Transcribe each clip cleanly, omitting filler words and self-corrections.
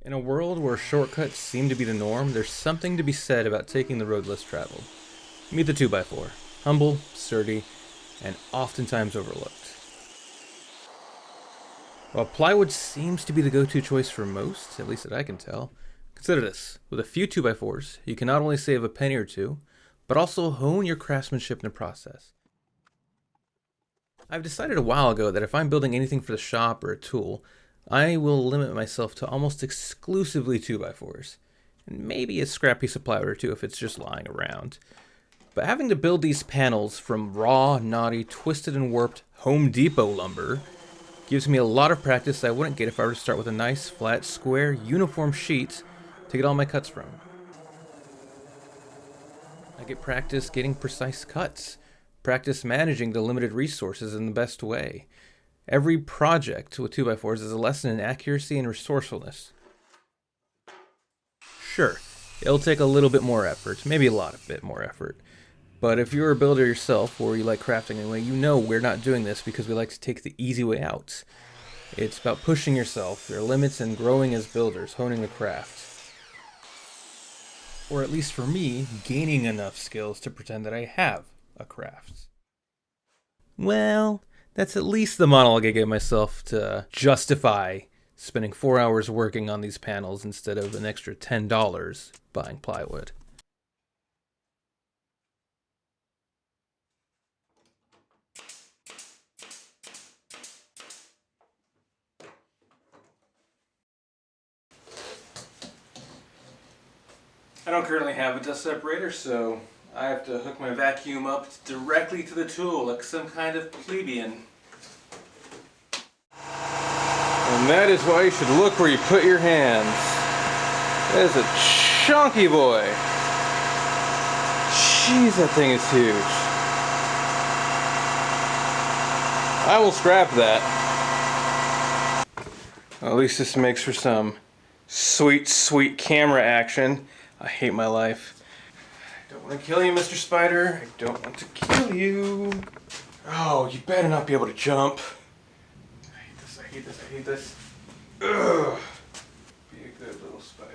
In a world where shortcuts seem to be the norm, there's something to be said about taking the road less traveled. Meet the 2x4. Humble, sturdy, and oftentimes overlooked. While plywood seems to be the go-to choice for most, at least that I can tell, consider this. With a few 2x4s, you can not only save a penny or two, but also hone your craftsmanship in the process. I've decided a while ago that if I'm building anything for the shop or a tool, I will limit myself to almost exclusively 2x4s, and maybe a scrap piece of plywood or two if it's just lying around. But having to build these panels from raw, knotty, twisted and warped Home Depot lumber gives me a lot of practice I wouldn't get if I were to start with a nice, flat, square, uniform sheet to get all my cuts from. I get practice getting precise cuts, practice managing the limited resources in the best way. Every project with 2x4s is a lesson in accuracy and resourcefulness. Sure, it'll take a little bit more effort, maybe a lot of bit more effort. But if you're a builder yourself, or you like crafting anyway, you know we're not doing this because we like to take the easy way out. It's about pushing yourself, your limits, and growing as builders, honing the craft. Or at least for me, gaining enough skills to pretend that I have a craft. Well, that's at least the monologue I gave myself to justify spending 4 hours working on these panels instead of an extra $10 buying plywood. I don't currently have a dust separator, so I have to hook my vacuum up directly to the tool like some kind of plebeian. And that is why you should look where you put your hands. That is a chunky boy. Jeez, that thing is huge. I will scrap that. Well, at least this makes for some sweet, sweet camera action. I hate my life. I don't want to kill you, Mr. Spider. I don't want to kill you. Oh, you better not be able to jump. I hate this, I hate this, I hate this. Ugh. Be a good little spider.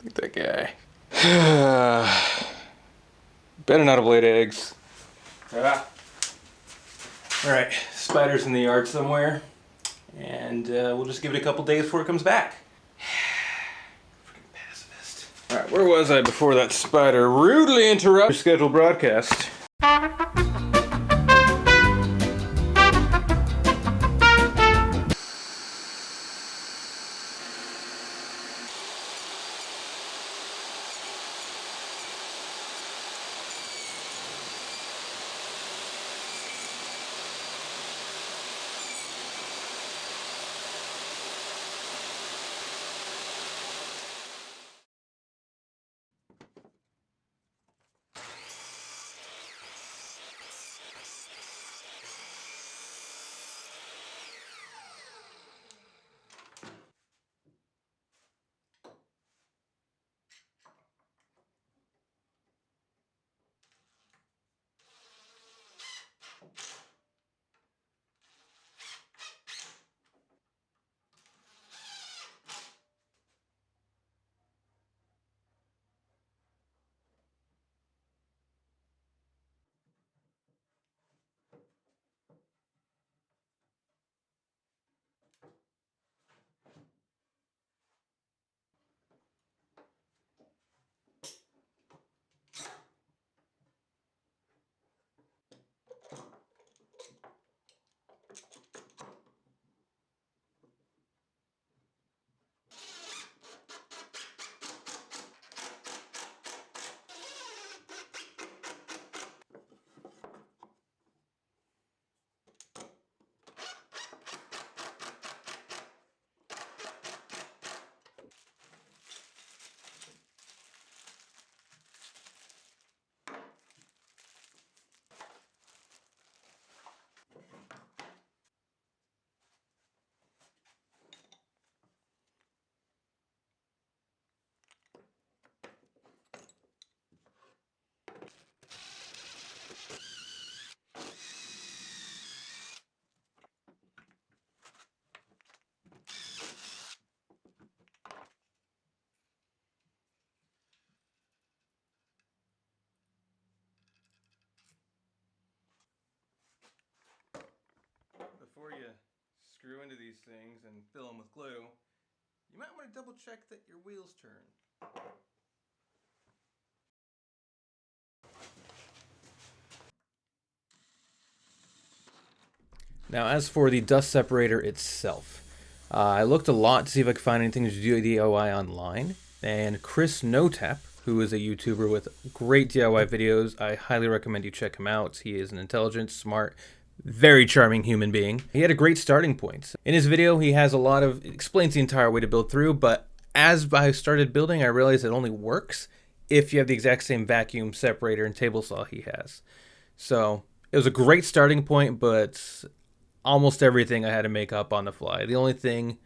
Look at that guy. Better not have laid eggs. Alright, spider's in the yard somewhere. And we'll just give it a couple days before it comes back. Freaking pacifist. Alright, where was I before that spider rudely interrupted your scheduled broadcast? things and fill them with glue, you might want to double check that your wheels turn. Now, as for the dust separator itself, I looked a lot to see if I could find anything to do DIY online, and Chris Notap, who is a YouTuber with great DIY videos, I highly recommend you check him out. He is an intelligent, smart, very charming human being. He had a great starting point. In his video, he has explains the entire way to build through, but as I started building, I realized it only works if you have the exact same vacuum separator and table saw he has. So it was a great starting point, but almost everything I had to make up on the fly. The only thing,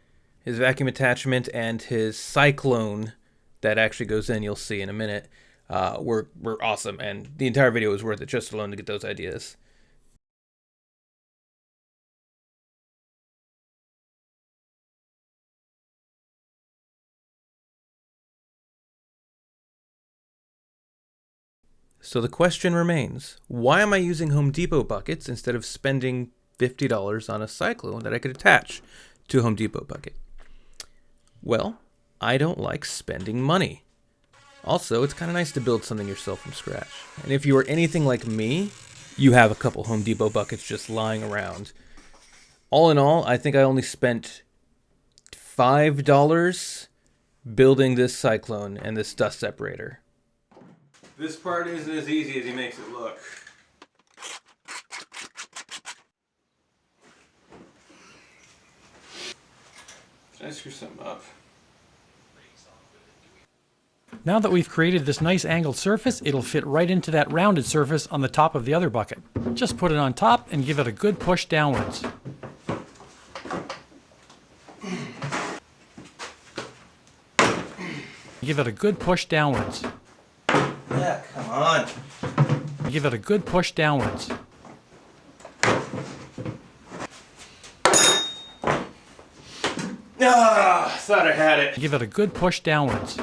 his vacuum attachment and his cyclone that actually goes in, you'll see in a minute, were awesome, and the entire video was worth it just alone to get those ideas. So the question remains, why am I using Home Depot buckets instead of spending $50 on a cyclone that I could attach to a Home Depot bucket? Well, I don't like spending money. Also, it's kind of nice to build something yourself from scratch. And if you are anything like me, you have a couple Home Depot buckets just lying around. All in all, I think I only spent $5 building this cyclone and this dust separator. This part isn't as easy as he makes it look. Should I screw something up? Now that we've created this nice angled surface, it'll fit right into that rounded surface on the top of the other bucket. Just put it on top and give it a good push downwards. Give it a good push downwards. Yeah, come on. Give it a good push downwards. Ah, thought I had it. Give it a good push downwards.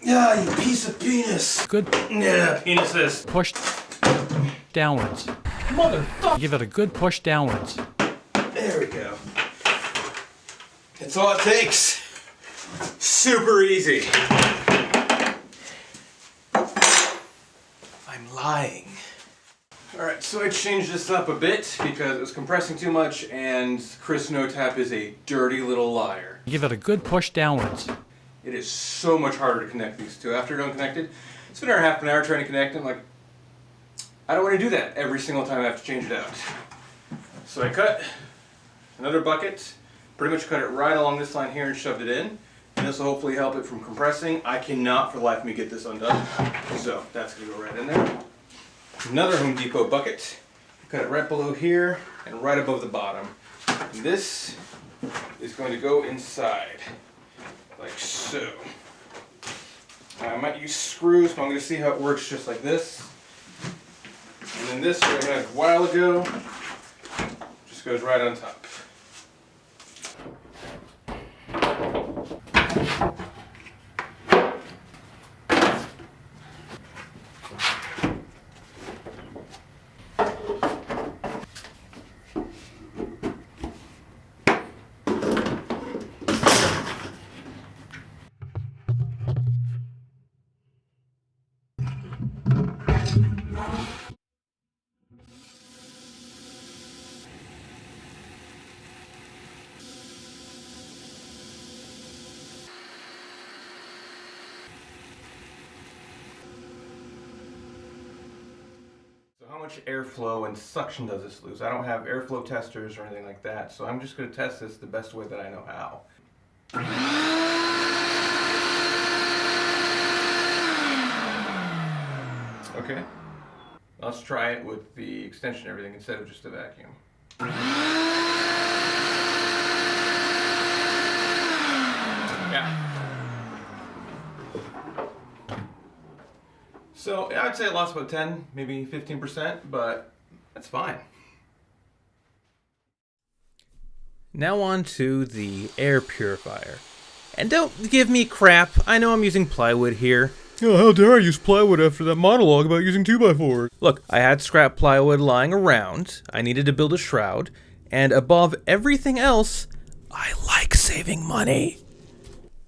Yeah, you piece of penis. Good. Yeah, penises. Push downwards. Motherfucker. Give it a good push downwards. There we go. It's all it takes. Super easy. I'm lying. Alright, so I changed this up a bit because it was compressing too much and Chris Notap is a dirty little liar. Give it a good push downwards. It is so much harder to connect these two. After they're unconnected, spent half an hour trying to connect them. Like, I don't want to do that every single time I have to change it out. So I cut another bucket, pretty much cut it right along this line here and shoved it in. And this will hopefully help it from compressing. I cannot for the life of me get this undone. So that's going to go right in there. Another Home Depot bucket. Cut it right below here and right above the bottom. And this is going to go inside. Like so. I might use screws, but I'm going to see how it works just like this. And then this, what I had a while ago, just goes right on top. So how much airflow and suction does this lose? I don't have airflow testers or anything like that, so I'm just going to test this the best way that I know how. Okay, let's try it with the extension and everything instead of just a vacuum. Yeah. So I'd say it lost about 10, maybe 15%, but that's fine. Now on to the air purifier. And don't give me crap, I know I'm using plywood here. Oh, how dare I use plywood after that monologue about using 2x4s? Look, I had scrap plywood lying around, I needed to build a shroud, and above everything else, I like saving money.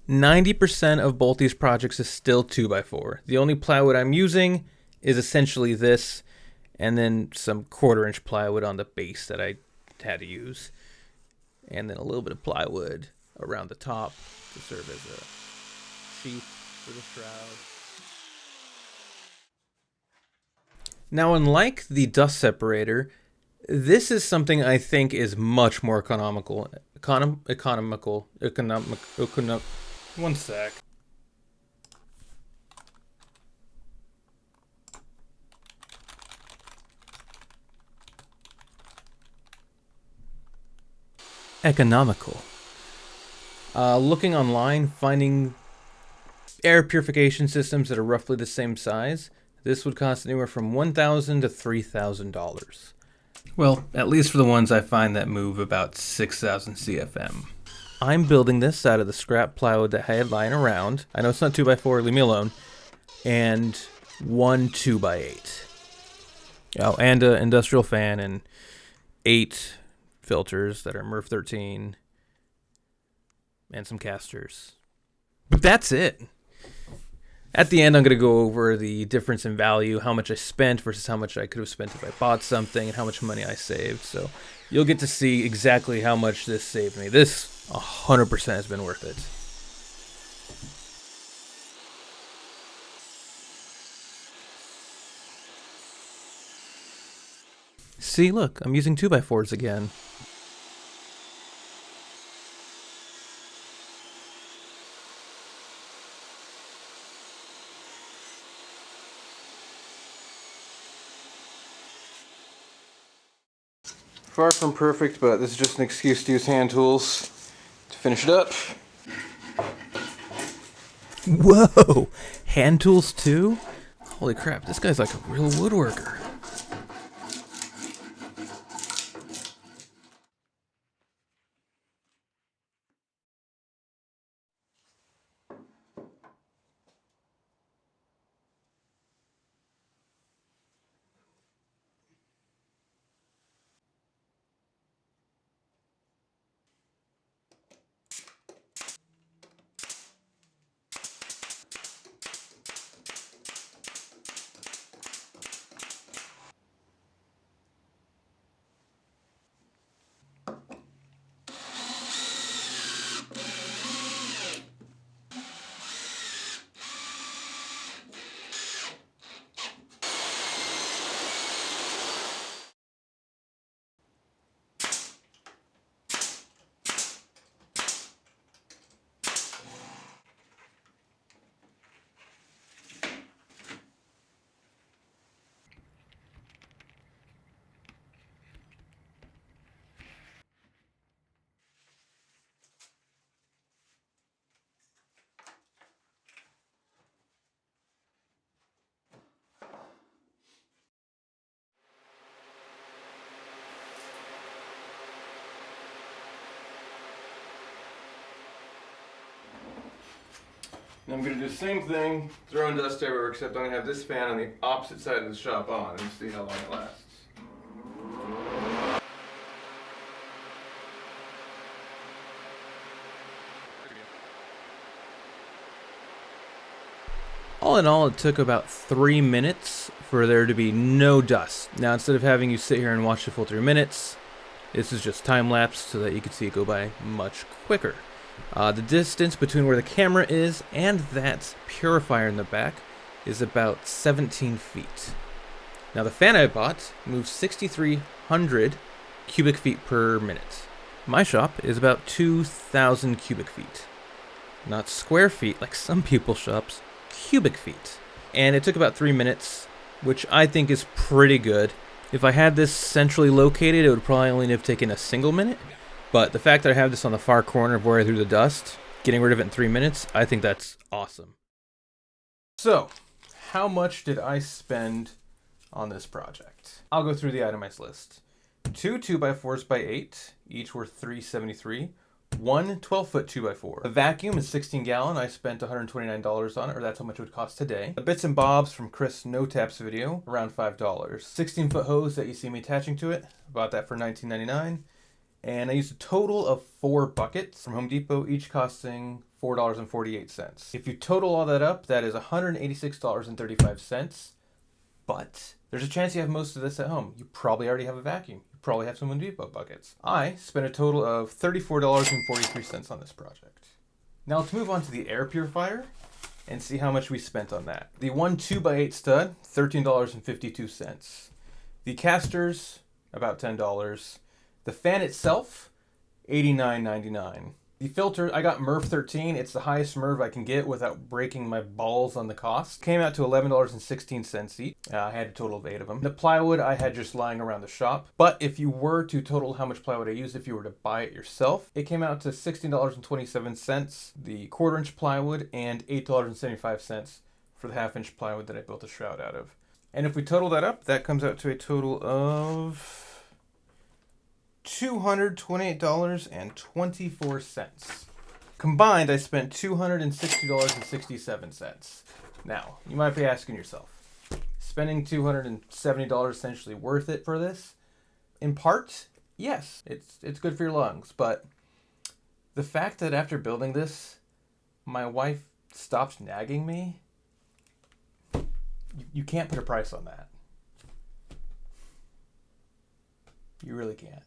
90% of both these projects is still 2x4. The only plywood I'm using is essentially this, and then some 1/4-inch plywood on the base that I had to use. And then a little bit of plywood around the top to serve as a sheath for the shroud. Now, unlike the dust separator, this is something I think is much more economical. One sec. Economical. Looking online, finding air purification systems that are roughly the same size, this would cost anywhere from $1,000 to $3,000. Well, at least for the ones I find that move about 6,000 CFM. I'm building this out of the scrap plywood that I had lying around. I know it's not 2x4, leave me alone. And one 2x8. Oh, and an industrial fan and 8 filters that are MERV 13. And some casters. But that's it. At the end, I'm going to go over the difference in value, how much I spent versus how much I could have spent if I bought something, and how much money I saved. So you'll get to see exactly how much this saved me. This 100% has been worth it. See, look, I'm using 2x4s again. Far from perfect, but this is just an excuse to use hand tools to finish it up. Whoa! Hand tools too? Holy crap, this guy's like a real woodworker. And I'm going to do the same thing, throwing dust everywhere, except I'm going to have this fan on the opposite side of the shop on and see how long it lasts. All in all, it took about 3 minutes for there to be no dust. Now, instead of having you sit here and watch the full 3 minutes, this is just time-lapse so that you can see it go by much quicker. The distance between where the camera is and that purifier in the back is about 17 feet. Now, the fan I bought moves 6,300 cubic feet per minute. My shop is about 2,000 cubic feet. Not square feet like some people's shops, cubic feet. And it took about 3 minutes, which I think is pretty good. If I had this centrally located, it would probably only have taken a single minute. But the fact that I have this on the far corner of where I threw the dust, getting rid of it in 3 minutes, I think that's awesome. So, how much did I spend on this project? I'll go through the itemized list. 2 2x4s by 8, each were $373. One 12-foot 2x4. The vacuum is 16-gallon. I spent $129 on it, or that's how much it would cost today. The bits and bobs from Chris No Taps video, around $5. 16-foot hose that you see me attaching to it, bought that for $19.99. And I used a total of 4 buckets from Home Depot, each costing $4.48. If you total all that up, that is $186.35. But there's a chance you have most of this at home. You probably already have a vacuum. You probably have some Home Depot buckets. I spent a total of $34.43 on this project. Now let's move on to the air purifier and see how much we spent on that. The one 2x8 stud, $13.52. The casters, about $10. The fan itself, $89.99. The filter, I got MERV 13. It's the highest MERV I can get without breaking my balls on the cost. Came out to $11.16 each. I had a total of 8 of them. The plywood I had just lying around the shop. But if you were to total how much plywood I used, if you were to buy it yourself, it came out to $16.27, the 1/4-inch plywood, and $8.75 for the 1/2-inch plywood that I built a shroud out of. And if we total that up, that comes out to a total of $228.24. Combined, I spent $260.67. Now, you might be asking yourself, spending $270 essentially worth it for this? In part, yes, it's good for your lungs, but the fact that after building this, my wife stopped nagging me, you can't put a price on that. You really can't.